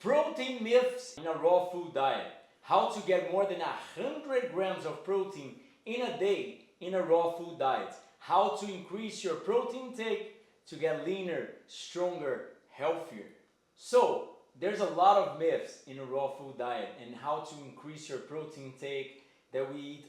Protein myths in a raw food diet. How to get more than 100 grams of protein in a day in a raw food diet. How to increase your protein intake to get leaner, stronger, healthier. So, there's a lot of myths in a raw food diet and how to increase your protein intake, that we eat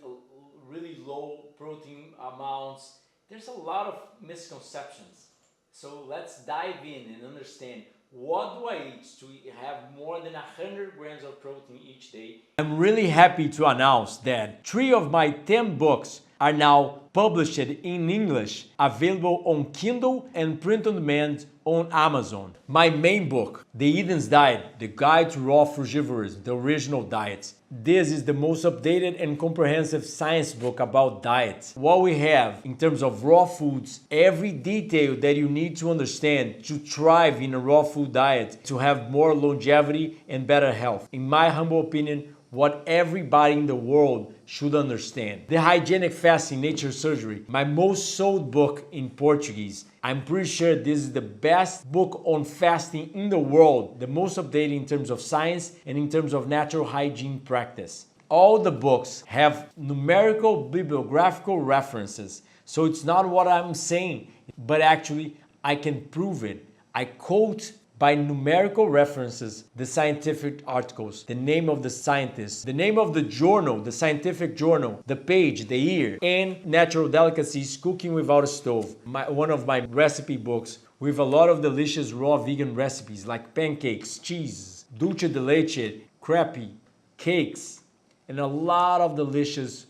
really low protein amounts. There's a lot of misconceptions. So let's dive in and understand, what do I eat to have more than 100 grams of protein each day? I'm really happy to announce that 3 of my 10 books are now published in English, available on Kindle and print on demand on Amazon. My main book, The Eden's Diet, The Guide to Raw Frugivorism, the original diet. This is the most updated and comprehensive science book about diets. What we have in terms of raw foods, every detail that you need to understand to thrive in a raw food diet, to have more longevity and better health. In my humble opinion, what everybody in the world should understand. The Hygienic Fasting Nature Surgery, my most sold book in Portuguese. I'm pretty sure this is the best book on fasting in the world, the most updated in terms of science and in terms of natural hygiene practice. All the books have numerical bibliographical references, so it's not what I'm saying, but actually I can prove it. I quote by numerical references the scientific articles, the name of the scientist, the name of the journal, the scientific journal, the page, the year, and Natural Delicacies, Cooking Without a Stove, one of my recipe books with a lot of delicious raw vegan recipes like pancakes, cheese, dulce de leche, crepe, cakes, and a lot of delicious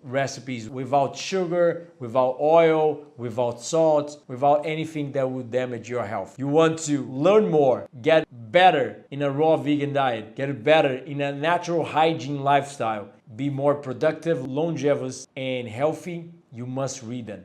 recipes without sugar, without oil, without salt, without anything that would damage your health. You want to learn more, get better in a raw vegan diet, get better in a natural hygiene lifestyle, be more productive, longevous, and healthy, you must read them.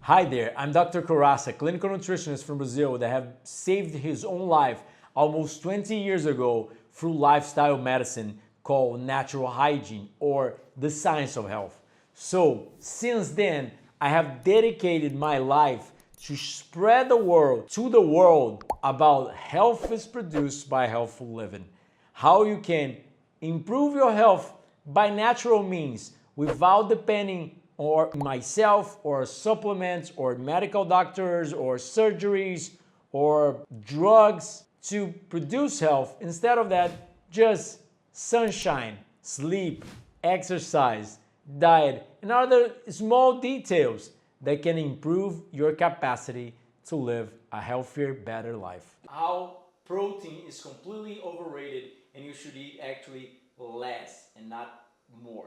Hi there, I'm Dr. Corassa, clinical nutritionist from Brazil that have saved his own life almost 20 years ago through lifestyle medicine called natural hygiene or the science of health. So since then, I have dedicated my life to spread the word to the world about health is produced by healthful living. How you can improve your health by natural means without depending on myself or supplements or medical doctors or surgeries or drugs to produce health. Instead of that, just sunshine, sleep, exercise, diet, and other small details that can improve your capacity to live a healthier, better life. How protein is completely overrated and you should eat actually less and not more.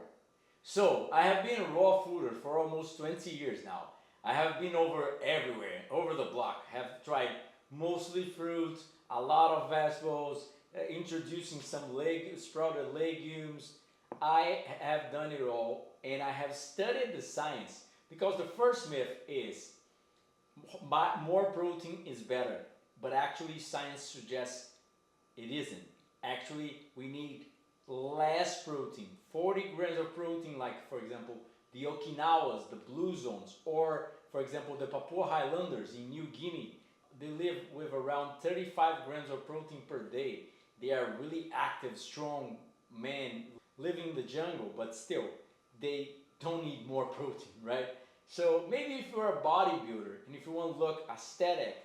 So, I have been a raw fooder for almost 20 years now. I have been everywhere, over the block. Have tried mostly fruits, a lot of vegetables, introducing some sprouted legumes. I have done it all, and I have studied the science, because the first myth is more protein is better, but actually science suggests it isn't. Actually, we need less protein, 40 grams of protein, like for example the Okinawas, the blue zones, or for example the Papua Highlanders in New Guinea. They live with around 35 grams of protein per day. They are really active, strong men living in the jungle, but still, they don't need more protein, right? So maybe if you're a bodybuilder and if you want to look aesthetic,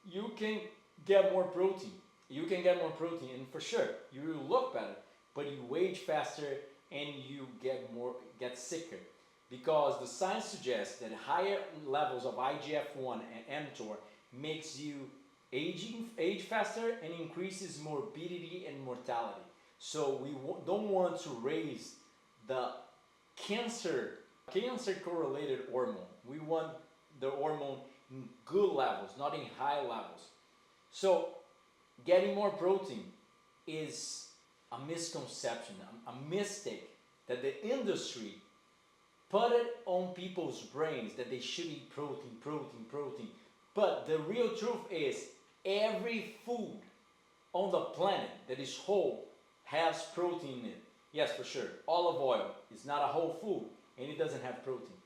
you can get more protein. You can get more protein, and for sure, you will look better, but you age faster and you get sicker. Because the science suggests that higher levels of IGF-1 and mTOR makes you age faster and increases morbidity and mortality. So we don't want to raise the cancer correlated hormone. We want the hormone in good levels, not in high levels. So getting more protein is a misconception, a mistake that the industry put it on people's brains that they should eat protein, protein, protein. But the real truth is every food on the planet that is whole has protein in it. Yes, for sure. Olive oil is not a whole food and it doesn't have protein.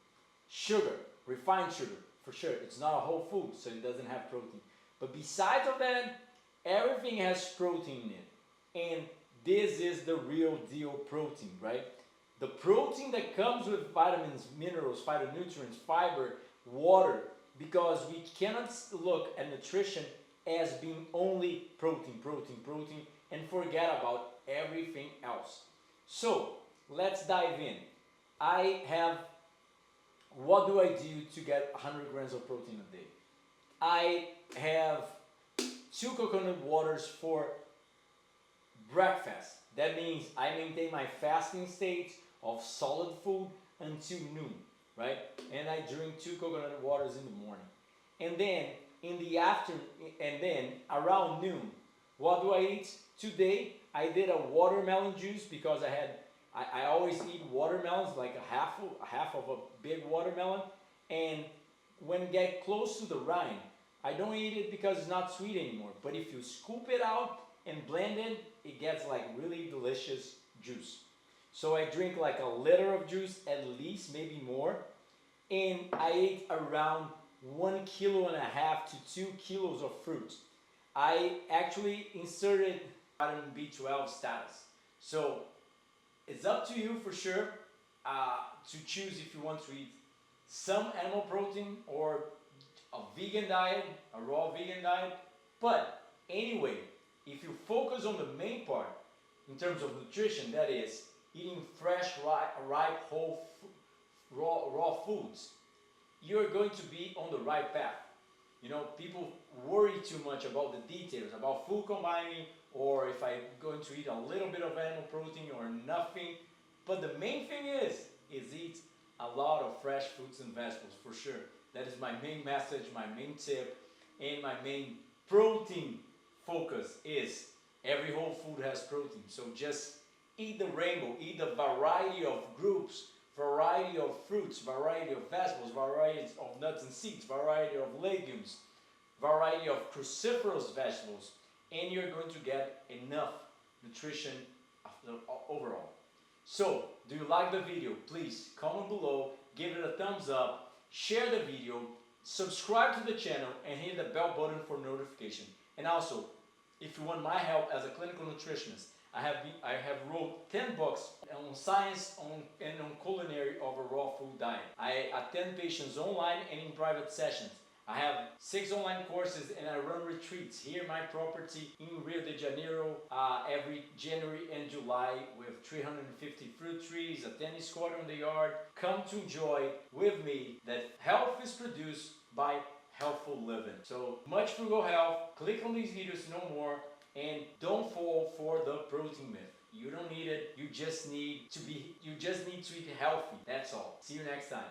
Sugar, refined sugar, for sure, it's not a whole food, so it doesn't have protein. But besides of that, Everything has protein in it. And this is the real deal protein, right? The protein that comes with vitamins, minerals, phytonutrients, fiber, water, because we cannot look at nutrition as being only protein, protein, protein, and forget about everything else. So, let's dive in. What do I do to get 100 grams of protein a day? I have 2 coconut waters for breakfast. That means I maintain my fasting state of solid food until noon, right? And I drink 2 coconut waters in the morning. And then in the afternoon, and then around noon, what do I eat? Today I did a watermelon juice because I always eat watermelons, like a half of a big watermelon. And when it get close to the rind, I don't eat it because it's not sweet anymore. But if you scoop it out and blend it, it gets like really delicious juice. So I drink like a liter of juice at least, maybe more. And I ate around 1.5 kilos to 2 kilos of fruit. I actually inserted vitamin B12 status. So it's up to you for sure to choose if you want to eat some animal protein or a vegan diet, a raw vegan diet. But anyway, if you focus on the main part in terms of nutrition, that is eating fresh, ripe, whole, raw foods, you're going to be on the right path. You know, people worry too much about the details, about food combining, or if I'm going to eat a little bit of animal protein or nothing. But the main thing is eat a lot of fresh fruits and vegetables, for sure. That is my main message, my main tip, and my main protein focus is every whole food has protein. So just eat the rainbow, eat the variety of groups, variety of fruits, variety of vegetables, variety of nuts and seeds, variety of legumes, variety of cruciferous vegetables, and you're going to get enough nutrition overall. So, do you like the video? Please comment below, give it a thumbs up, share the video, subscribe to the channel, and hit the bell button for notification. And also, if you want my help as a clinical nutritionist, I have wrote 10 books on science and on culinary of a raw food diet. I attend patients online and in private sessions. I have 6 online courses and I run retreats here in my property in Rio de Janeiro every January and July with 350 fruit trees, a tennis court on the yard. Come to enjoy with me that health is produced by healthful living. So much frugal health. Click on these videos to know more. And don't fall for the protein myth. You don't need it. You just need to eat healthy. That's all. See you next time.